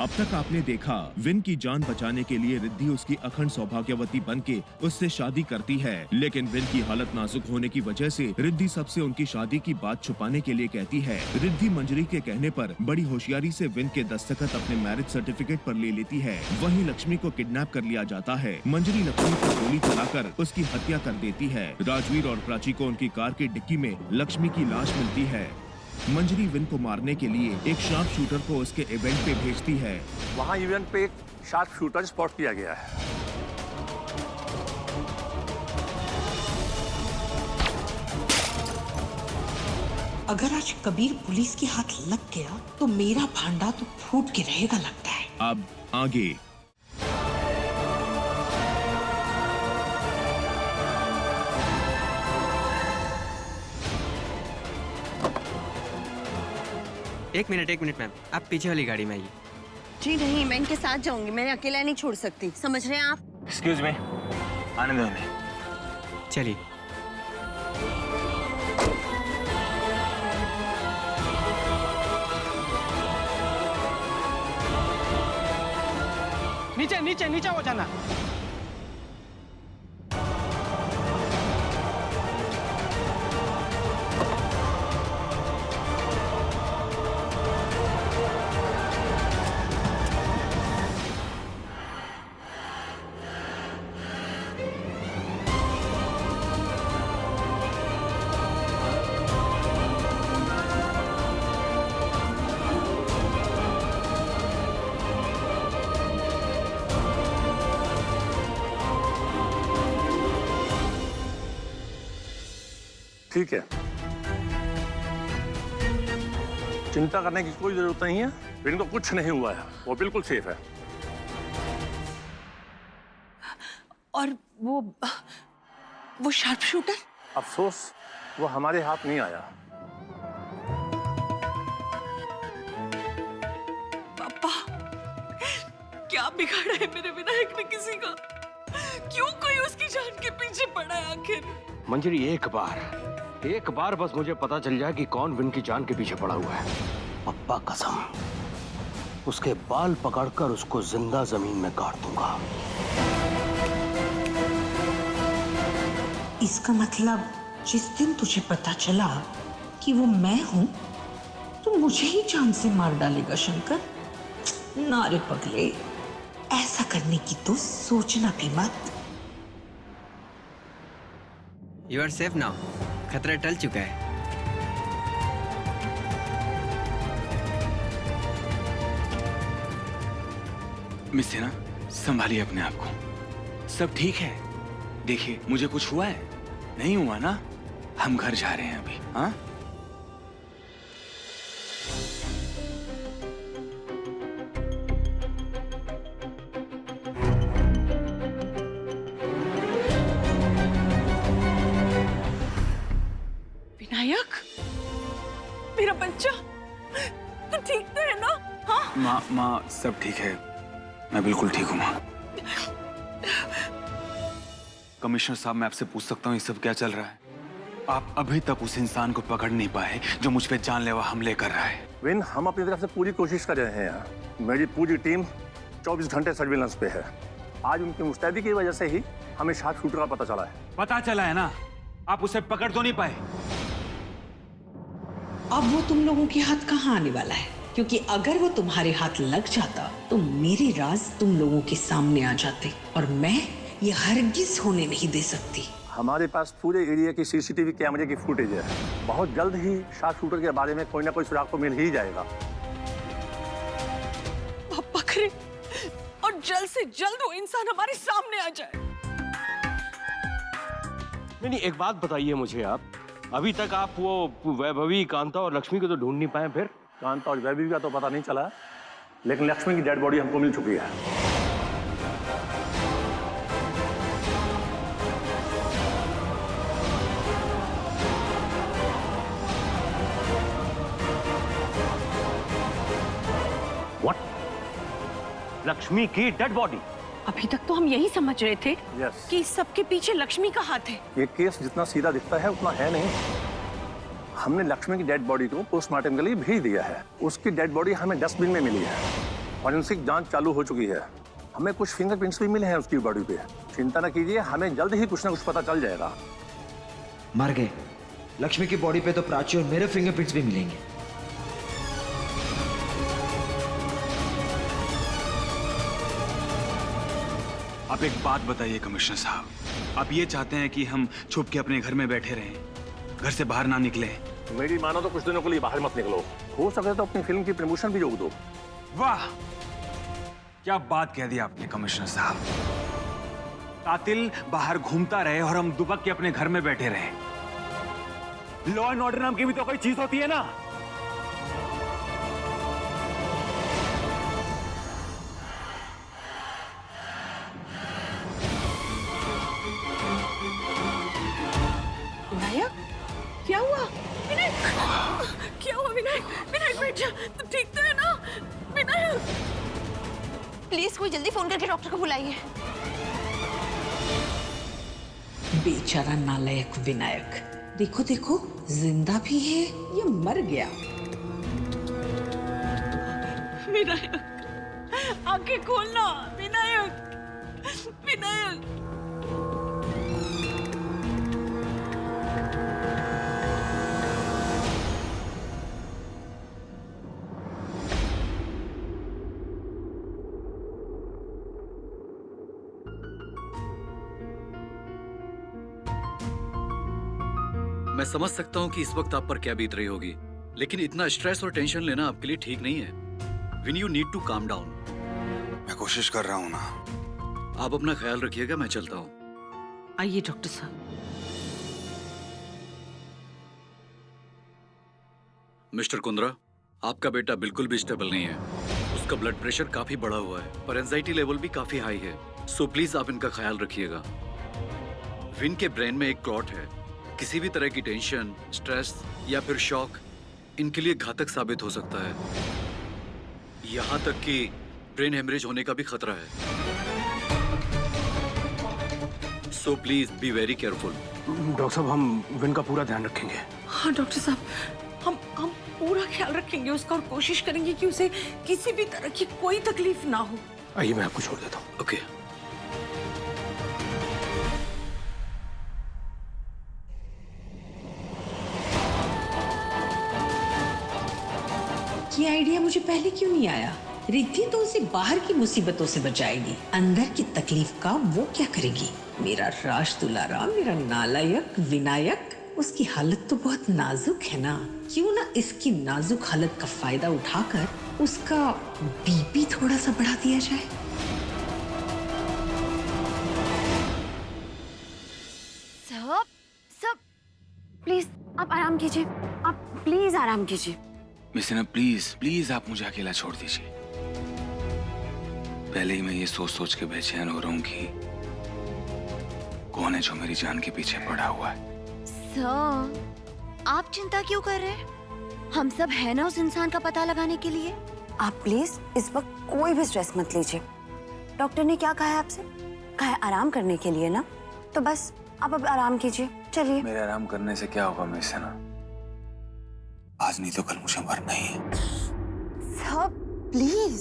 अब तक आपने देखा विन की जान बचाने के लिए रिद्धि उसकी अखंड सौभाग्यवती बनके उससे शादी करती है, लेकिन विन की हालत नाजुक होने की वजह से रिद्धि सबसे उनकी शादी की बात छुपाने के लिए कहती है। रिद्धि मंजरी के कहने पर बड़ी होशियारी से विन के दस्तखत अपने मैरिज सर्टिफिकेट पर ले लेती है। वहीं लक्ष्मी को किडनैप कर लिया जाता है। मंजरी लक्ष्मी पर गोली चलाकर उसकी हत्या कर देती है। राजवीर और प्राची को उनकी कार की डिक्की में लक्ष्मी की लाश मिलती है। मंजरी विन को मारने के लिए एक शार्प शूटर को उसके इवेंट पे भेजती है। वहाँ इवेंट पे एक शार्प शूटर स्पॉट किया गया है। अगर आज कबीर पुलिस के हाथ लग गया तो मेरा भांडा तो फूट के रहेगा लगता है। अब आगे। एक मिनट मैम, आप पीछे वाली गाड़ी में आइए। जी नहीं, मैं इनके साथ जाऊंगी, मैं अकेला नहीं छोड़ सकती, समझ रहे हैं आप? एक्सक्यूज मी, आने दो उन्हें। चलिए। नीचे हो जाना। ठीक है, चिंता करने की कोई जरूरत नहीं है। विन को कुछ नहीं हुआ है, वो बिल्कुल सेफ है। और वो शार्प शूटर? अफसोस वो हमारे हाथ नहीं आया। पापा, क्या बिगाड़ा है मेरे विनायक ने किसी का? क्यों कोई उसकी जान के पीछे पड़ा है आखिर? मंजरी, एक बार बस मुझे पता चल जाए कि कौन विन की जान के पीछे पड़ा हुआ है, पप्पा कसम, उसके बाल पकड़कर उसको जिंदा जमीन में गाड़ दूंगा। इसका मतलब जिस दिन तुझे पता चला कि वो मैं हूं तो मुझे ही जान से मार डालेगा शंकर? ना रे पगले, ऐसा करने की तो सोचना भी मत। यू आर सेफ नाउ, खतरा टल चुका है। मिस सेना, संभालिए अपने आप को, सब ठीक है। देखिए, मुझे कुछ हुआ है? नहीं हुआ ना? हम घर जा रहे हैं अभी। हाँ, विनायक, मेरा बच्चा, तू ठीक तो है ना? हाँ? माँ सब ठीक है, मैं बिल्कुल ठीक हूँ माँ। कमिश्नर साहब, मैं आपसे पूछ सकता हूँ ये सब क्या चल रहा है? आप अभी तक उस इंसान को पकड़ नहीं पाए जो मुझ पे जानलेवा हमले कर रहा है। विन, हम अपनी तरफ से पूरी कोशिश कर रहे हैं। मेरी पूरी टीम 24 घंटे सर्विलेंस पे है। आज उनकी मुस्तैदी की वजह से ही हमें शार्प शूटर का पता चला है। पता चला है ना? आप उसे पकड़ तो नहीं पाए? अब वो तुम लोगों के हाथ कहाँ आने वाला है? क्योंकि अगर वो तुम्हारे हाथ लग जाता तो मेरे राज तुम लोगों के सामने आ जाते और मैं ये हरगिज होने नहीं दे सकती। हमारे पास पूरे एरिया की सीसीटीवी कैमरे की फुटेज है। बहुत जल्द ही शार्प शूटर के बारे में कोई ना कोई सुराग तो मिल ही जाएगा। आप पकड़े और जल्द से जल्द वो इंसान हमारे सामने आ जाए। नहीं, एक बात बताइए मुझे आप, अभी तक आप वो वैभवी, कांता और लक्ष्मी को तो ढूंढ नहीं पाए? फिर कांता और वैभवी का तो पता नहीं चला, लेकिन लक्ष्मी की डेड बॉडी हमको मिल चुकी है। व्हाट? लक्ष्मी की डेड बॉडी? अभी तक तो हम यही समझ रहे थे Yes. कि इस सबके पीछे लक्ष्मी का हाथ है। ये केस जितना सीधा दिखता है उतना है नहीं। हमने लक्ष्मी की डेड बॉडी को पोस्टमार्टम के लिए भेज दिया है। उसकी डेड बॉडी हमें डस्टबिन में मिली है। फॉरेंसिक जांच चालू हो चुकी है। हमें कुछ फिंगरप्रिंट्स भी मिले हैं उसकी बॉडी पे। चिंता न कीजिए, हमें जल्द ही कुछ ना कुछ पता चल जाएगा। मर गए। लक्ष्मी की बॉडी पे तो प्राची और मेरे फिंगरप्रिंट्स भी मिलेंगे। आप एक बात बताइए कमिश्नर साहब, आप ये चाहते हैं कि हम छुप के अपने घर में बैठे रहें, घर से बाहर ना निकले? मेरी मानो तो कुछ दिनों के लिए बाहर मत निकलो। हो सके तो अपनी फिल्म की प्रमोशन भी रोक दो। वाह, क्या बात कह दी आपने कमिश्नर साहब। कातिल बाहर घूमता रहे और हम दुबक के अपने घर में बैठे रहे। लॉ एंड ऑर्डर नाम की भी तो कोई चीज होती है ना। विनायक, क्या हुआ? विनायक, क्या हुआ विनायक? विनायक बैठ जा, तू ठीक तो है ना? विनायक, प्लीज कोई जल्दी फोन करके डॉक्टर को बुलाइए। बेचारा नालायक विनायक, देखो देखो जिंदा भी है या मर गया? विनायक, आंखें खोलना विनायक, विनायक। मैं समझ सकता हूँ कि इस वक्त आप पर क्या बीत रही होगी, लेकिन इतना स्ट्रेस और टेंशन लेना आपके लिए ठीक नहीं है। When you need to calm down. मैं कोशिश कर रहा हूँ ना। आप अपना ख्याल रखिएगा, मैं चलता हूँ। आइए डॉक्टर साहब। मिस्टर कुंद्रा, आपका बेटा बिल्कुल भी स्टेबल नहीं है। उसका ब्लड प्रेशर काफी बढ़ा हुआ है और एंजाइटी लेवल भी काफी हाई है। सो प्लीज आप इनका ख्याल रखिएगा। विन के ब्रेन में एक क्लॉट है। किसी भी तरह की टेंशन, स्ट्रेस या फिर शॉक इनके लिए घातक साबित हो सकता है। यहाँ तक कि ब्रेन हेमरेज होने का भी खतरा है। So please be very careful. Doctor साहब, हम विन का पूरा ध्यान रखेंगे। हाँ डॉक्टर साहब, हम पूरा ख्याल रखेंगे उसका और कोशिश करेंगे कि उसे किसी भी तरह की कोई तकलीफ ना हो। आइए, मैं आपको छोड़ देता हूँ। ओके। ये आइडिया मुझे पहले क्यों नहीं आया? रिद्धि तो उसे बाहर की मुसीबतों से बचाएगी, अंदर की तकलीफ का वो क्या करेगी? मेरा राज दुलारा, मेरा नालायक विनायक, उसकी हालत तो बहुत नाजुक है ना। क्यों ना इसकी नाजुक हालत का फायदा उठाकर उसका बीपी थोड़ा सा बढ़ा दिया जाए। सब प्लीज आप आराम कीजिए, आप प्लीज आराम कीजिए। मिस सिन्हा, प्लीज प्लीज आप मुझे अकेला छोड़ दीजिए। पहले ही मैं ये सोच सोच के बेचैन हो रहा हूँ कि कौन है जो मेरी जान के पीछे पड़ा हुआ है। सर, आप चिंता क्यों कर रहे हैं? हम सब है ना उस इंसान का पता लगाने के लिए। आप प्लीज इस वक्त कोई भी स्ट्रेस मत लीजिए। डॉक्टर ने क्या कहा है आपसे? कहा है आराम करने के लिए ना, तो बस आप अब आराम कीजिए। चलिए। मेरे आराम करने से क्या होगा मिस सिन्हा? आज नहीं तो कल मुझे मरना ही है। Sir please.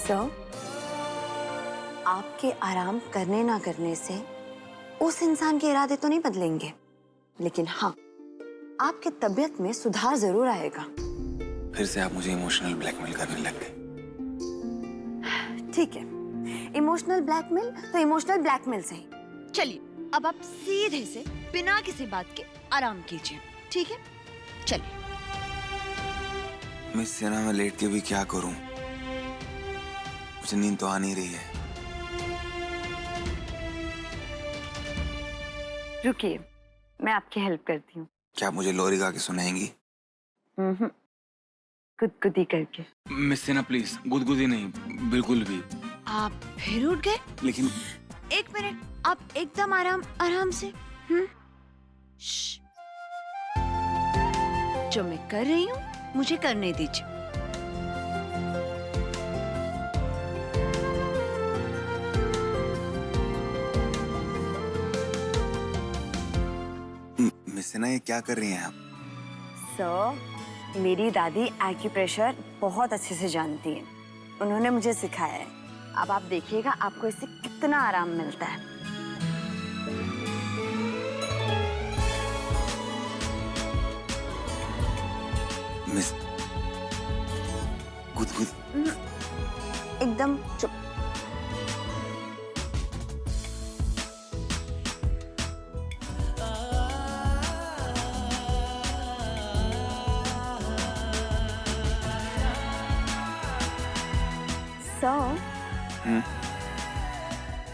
सर, आपके आराम करने ना करने से उस इंसान के इरादे तो नहीं बदलेंगे, लेकिन हाँ, आपकी तबीयत में सुधार जरूर आएगा। फिर से आप मुझे इमोशनल ब्लैकमेल करने लग गए। ठीक है, इमोशनल ब्लैकमेल तो इमोशनल ब्लैकमेल से ही। चलिए, अब आप सीधे से बिना किसी बात के आराम कीजिए, ठीक है? चलिए। मिस सिन्हा, मैं लेट के भी क्या करूं? मुझे नींद तो आ नहीं रही है। रुकिए, मैं आपकी हेल्प करती हूँ। क्या आप मुझे लोरी गा के सुनाएंगी? गुदगुदी करके। मिस सिन्हा प्लीज, गुदगुदी नहीं, बिल्कुल भी। आप फिर उठ गए? लेकिन एक मिनट, आप एकदम आराम से। श्श। जो मैं कर रही हूँ मुझे करने दीजिए। अर्चना, ये क्या कर रही हैं आप? सर, मेरी दादी एक्यूप्रेशर बहुत अच्छे से जानती है। उन्होंने मुझे सिखाया है। अब आप देखिएगा आपको इससे कितना आराम मिलता है। मिस गुदगुद एकदम चुप।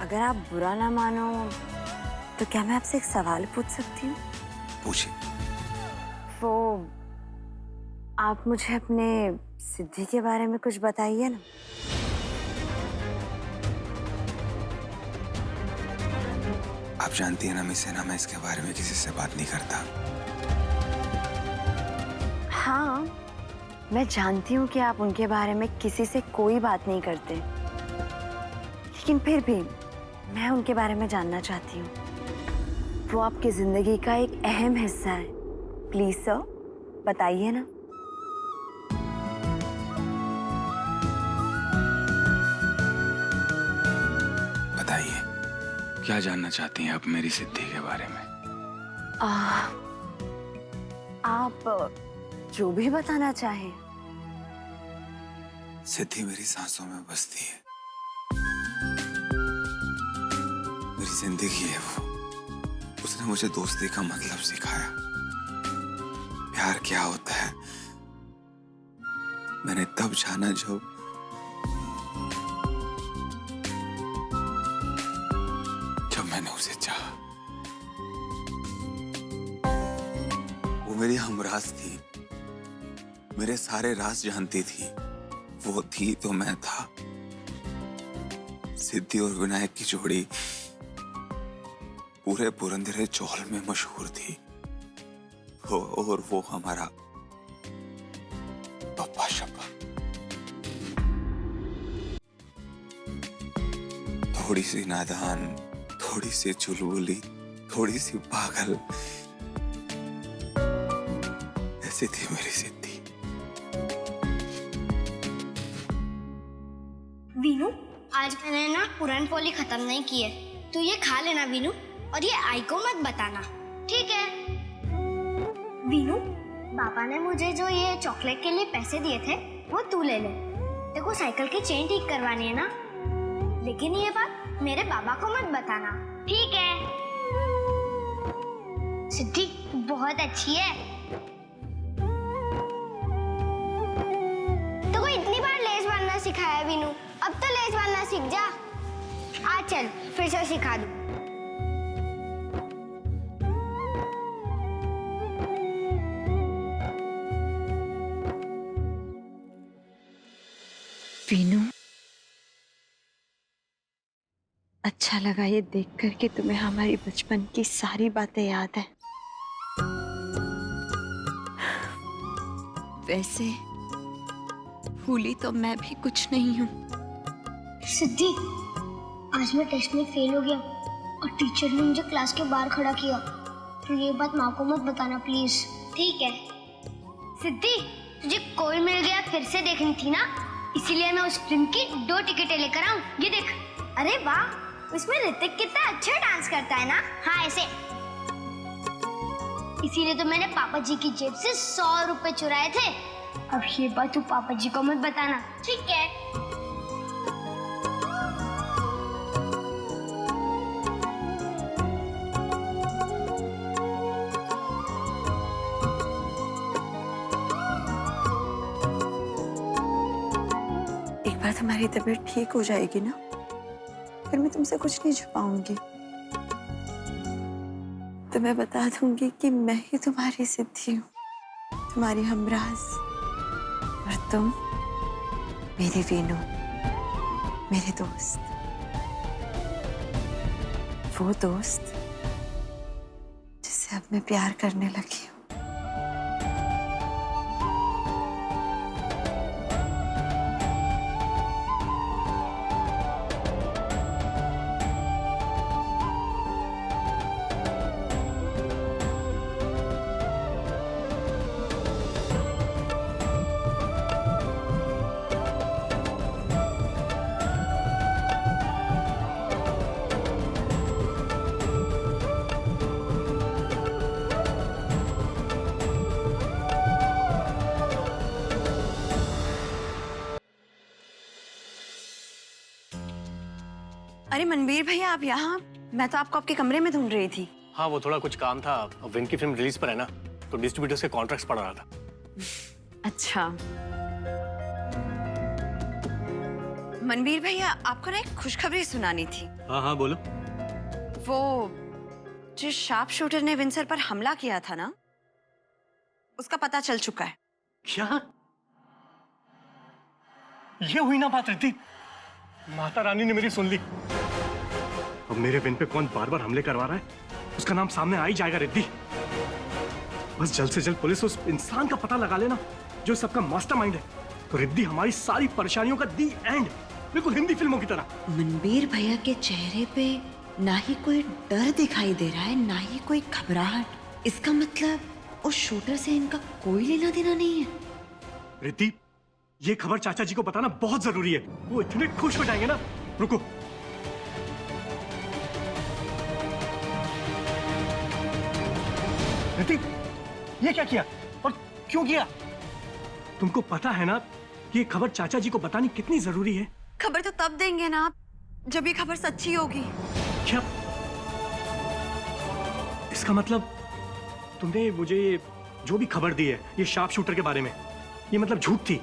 अगर आप बुरा ना मानो तो क्या मैं आपसे एक सवाल पूछ सकती हूँ? पूछिए। वो आप मुझे अपने सिद्धि के बारे में कुछ बताइए ना। आप जानती हैं ना मिस सेना, मैं इसके बारे में किसी से बात नहीं करता। हाँ, मैं जानती हूँ कि आप उनके बारे में किसी से कोई बात नहीं करते, लेकिन फिर भी मैं उनके बारे में जानना चाहती हूँ। वो आपकी जिंदगी का एक अहम हिस्सा है। प्लीज सर, बताइए ना। बताइए, क्या जानना चाहती हैं आप मेरी सिद्धि के बारे में? आप जो भी बताना चाहें। सिद्धि मेरी सांसों में बसती है, मेरी जिंदगी है वो। उसने मुझे दोस्ती का मतलब सिखाया, प्यार क्या होता है मैंने तब जाना जब मैंने उसे चाहा। वो मेरी हमराज थी, मेरे सारे राज जानती थी। वो थी तो मैं था। सिद्धि और विनायक की जोड़ी पूरे पुरंदरे चौल में मशहूर थी। और वो हमारा पप्पा शप्पा। थोड़ी सी नादान, थोड़ी सी चुलबुली, थोड़ी सी पागल, ऐसी थी मेरी सिद्धि। वीनू, आज मैंने ना पुरान पोली खत्म नहीं की है, तो ये खा लेना वीनू, और ये आई को मत बताना, ठीक है? वीनू, पापा ने मुझे जो ये चॉकलेट के लिए पैसे दिए थे वो तू ले ले। देखो साइकिल की चेन ठीक करवानी है ना, लेकिन ये बात मेरे पापा को मत बताना, ठीक है? सिद्धि बहुत अच्छी है। तो को इतनी बार लेस बांधना सिखाया वीनू, अब तो लेस बांधना सीख जा। आ चल फिर से सिखा दूं। वीनू, अच्छा लगा ये देखकर कि तुम्हें हमारी बचपन की सारी बातें याद है। वैसे भूली तो मैं भी कुछ नहीं हूँ। सिद्धि, आज मैं टेस्ट में फेल हो गया और टीचर ने मुझे क्लास के बाहर खड़ा किया, तो ये बात माँ को मत बताना प्लीज, ठीक है? सिद्धि, तुझे कोई मिल गया फिर से देखनी थी ना, इसीलिए मैं उस फिल्म की 2 टिकटें लेकर आऊं। ये देख। अरे वाह, उसमें ऋतिक कितना अच्छा डांस करता है ना। हाँ ऐसे। इसीलिए तो मैंने पापा जी की जेब से 100 रुपए चुराए थे। अब ये बात तू पापा जी को मत बताना, ठीक है? एक बार तुम्हारी तबीयत ठीक हो जाएगी ना, फिर मैं तुमसे कुछ नहीं छुपाऊंगी। तो मैं बता दूंगी कि मैं ही तुम्हारी सिद्धि हूँ, तुम्हारी हमराज, और तुम मेरे वीनू, मेरे दोस्त, वो दोस्त जिससे अब मैं प्यार करने लगी हूँ। अरे मनवीर भैया, आप यहाँ? मैं तो आपको आपके कमरे में ढूंढ रही थी। हाँ, वो थोड़ा कुछ काम था। विन की फिल्म रिलीज पर है ना, तो डिस्ट्रीब्यूटर्स के कॉन्ट्रैक्ट्स पढ़ रहा था। अच्छा। मनवीर भैया, आपको ना एक खुशखबरी सुनानी थी। हाँ हाँ, बोलो। वो जो शार्प शूटर ने विंसर पर हमला किया था ना, उसका पता चल चुका है। क्या? ये हुई ना बात रिद्धि? माता रानी ने मेरी सुन ली। अब मेरे विन पे कौन बार बार हमले करवा रहा है, उसका नाम सामने आ ही जाएगा रिद्धि। बस जल्द से जल्द पुलिस उस इंसान का पता लगा लेना जो सबका मास्टरमाइंड है, तो रिद्धि हमारी सारी परेशानियों का दी एंड, बिल्कुल हिंदी फिल्मों की तरह। मनवीर भैया के चेहरे पे ना ही कोई डर दिखाई दे रहा है, ना ही कोई घबराहट। इसका मतलब उस शूटर से इनका कोई लेना देना नहीं है। रिद्धि, ये खबर चाचा जी को बताना बहुत जरूरी है। वो इतने खुश हो जाएंगे ना। रुको। रिद्धि, ये क्या किया और क्यों किया? तुमको पता है ना कि ये खबर चाचा जी को बतानी कितनी जरूरी है। खबर तो तब देंगे ना आप, जब ये खबर सच्ची होगी। क्या? इसका मतलब तुमने मुझे जो भी खबर दी है ये शार्प शूटर के बारे में, ये मतलब झूठ थी।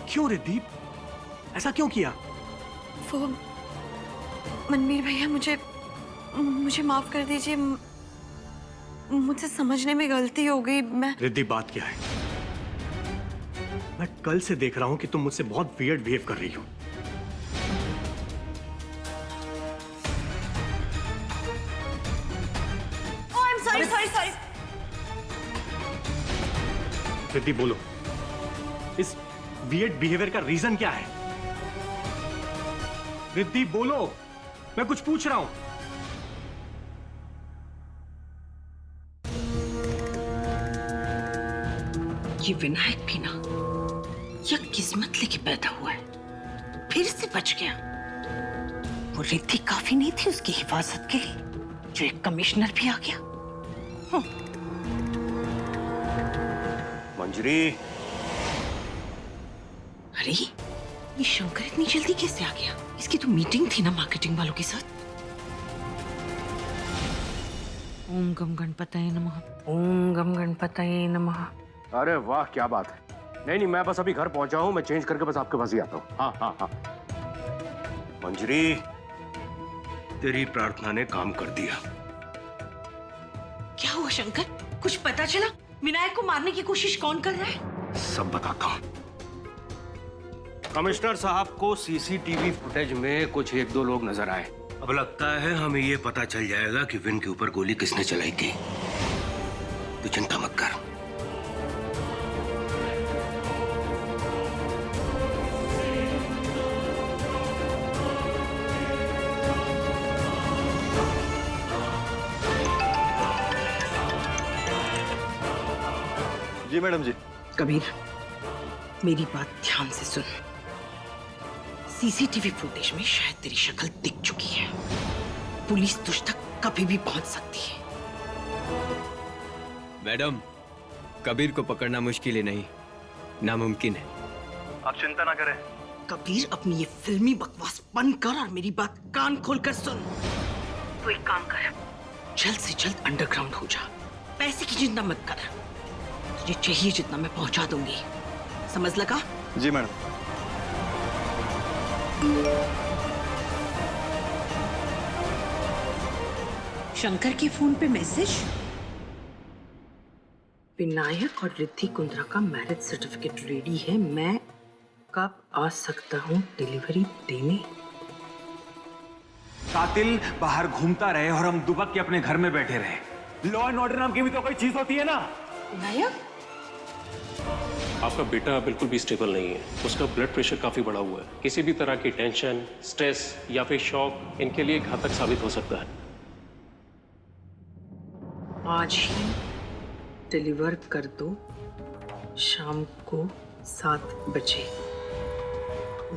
क्यों रिद्धि, ऐसा क्यों किया? वो मनवीर भैया, मुझे माफ कर दीजिए, मुझसे समझने में गलती हो गई। मैं रिद्धि, बात क्या है? मैं कल से देख रहा हूं कि तुम मुझसे बहुत वियर्ड बिहेव कर रही हो। सॉरी। रिद्धि, बोलो, इस वियर्ड बिहेवियर का रीजन क्या है? रिद्धि, बोलो, मैं कुछ पूछ रहा हूं। ये विनायक भी ना यह किस्मत लेके पैदा हुआ है, फिर से बच गया। वो रिद्धि काफी नहीं थी उसकी हिफाजत के लिए, जो एक कमिश्नर भी आ गया। मंजरी, अरे ये शंकर इतनी जल्दी कैसे आ गया? इसकी तो मीटिंग थी ना मार्केटिंग वालों के साथ। ओम गम गणपतये नमः, ओम गम गणपतये नमः। अरे वाह, क्या बात है। नहीं, मैं बस अभी घर पहुंचा हूं, मैं चेंज करके बस आपके पास ही आता हूं। हाँ। मंजरी, तेरी प्रार्थना ने काम कर दिया। क्या हुआ शंकर? कुछ पता चला? विनायक को मारने की कोशिश कौन कर रहा है? सब बताता हूं। कमिश्नर साहब को सीसीटीवी फुटेज में कुछ 1-2 लोग नजर आए। अब लगता है हमें ये पता चल जाएगा कि विन के ऊपर गोली किसने चलाई थी। तू चिंता मत कर। जी मैडम जी। कबीर, मेरी बात ध्यान से सुन। सीसीटीवी फुटेज में शायद तेरी शक्ल दिख चुकी है। पुलिस तुझ तक कभी भी पहुंच सकती है। मैडम, कबीर को पकड़ना मुश्किल ही नहीं, नामुमकिन है। आप चिंता ना करें। कबीर, अपनी ये फिल्मी बकवास बंद कर और मेरी बात कान खोलकर सुन। तो एक काम कर, जल्द से जल्द अंडरग्राउंड हो जा। पैसे की चिंता मत कर, तुझे चाहिए जितना मैं पहुंचा दूंगी। समझ लगा? जी मैडम। शंकर के फोन पे मैसेज। विनायक और रिद्धि कुंद्रा का मैरिज सर्टिफिकेट रेडी है, मैं कब आ सकता हूँ डिलीवरी देने? कातिल बाहर घूमता रहे और हम दुबक के अपने घर में बैठे रहे। लॉ एंड ऑर्डर नाम की भी तो कोई चीज होती है ना। विनायक, आपका बेटा बिल्कुल भी स्टेबल नहीं है। उसका ब्लड प्रेशर काफी बढ़ा हुआ है। किसी भी तरह की टेंशन, स्ट्रेस या फिर शॉक इनके लिए घातक साबित हो सकता है। आज ही डिलीवर कर दो, शाम को 7 बजे।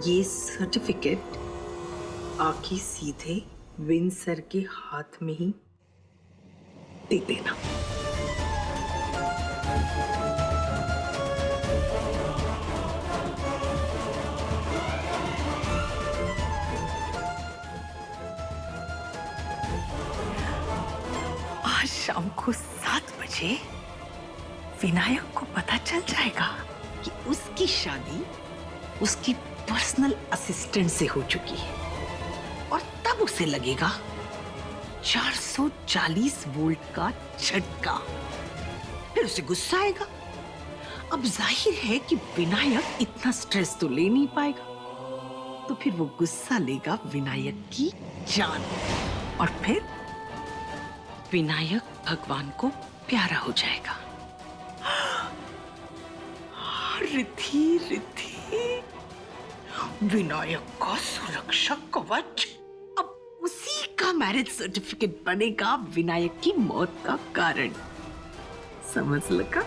ये सर्टिफिकेट आके सीधे विन सर के हाथ में ही दे देना। शाम को 7 बजे विनायक को पता चल जाएगा कि उसकी शादी उसकी पर्सनल असिस्टेंट से हो चुकी है, और तब उसे लगेगा 440 वोल्ट का झटका। फिर उसे गुस्सा आएगा। अब जाहिर है कि विनायक इतना स्ट्रेस तो ले नहीं पाएगा, तो फिर वो गुस्सा लेगा विनायक की जान, और फिर विनायक भगवान को प्यारा हो जाएगा। रिद्धि रिद्धि, विनायक का सुरक्षा कवच अब उसी का मैरिज सर्टिफिकेट बनेगा विनायक की मौत का कारण। समझ लगा?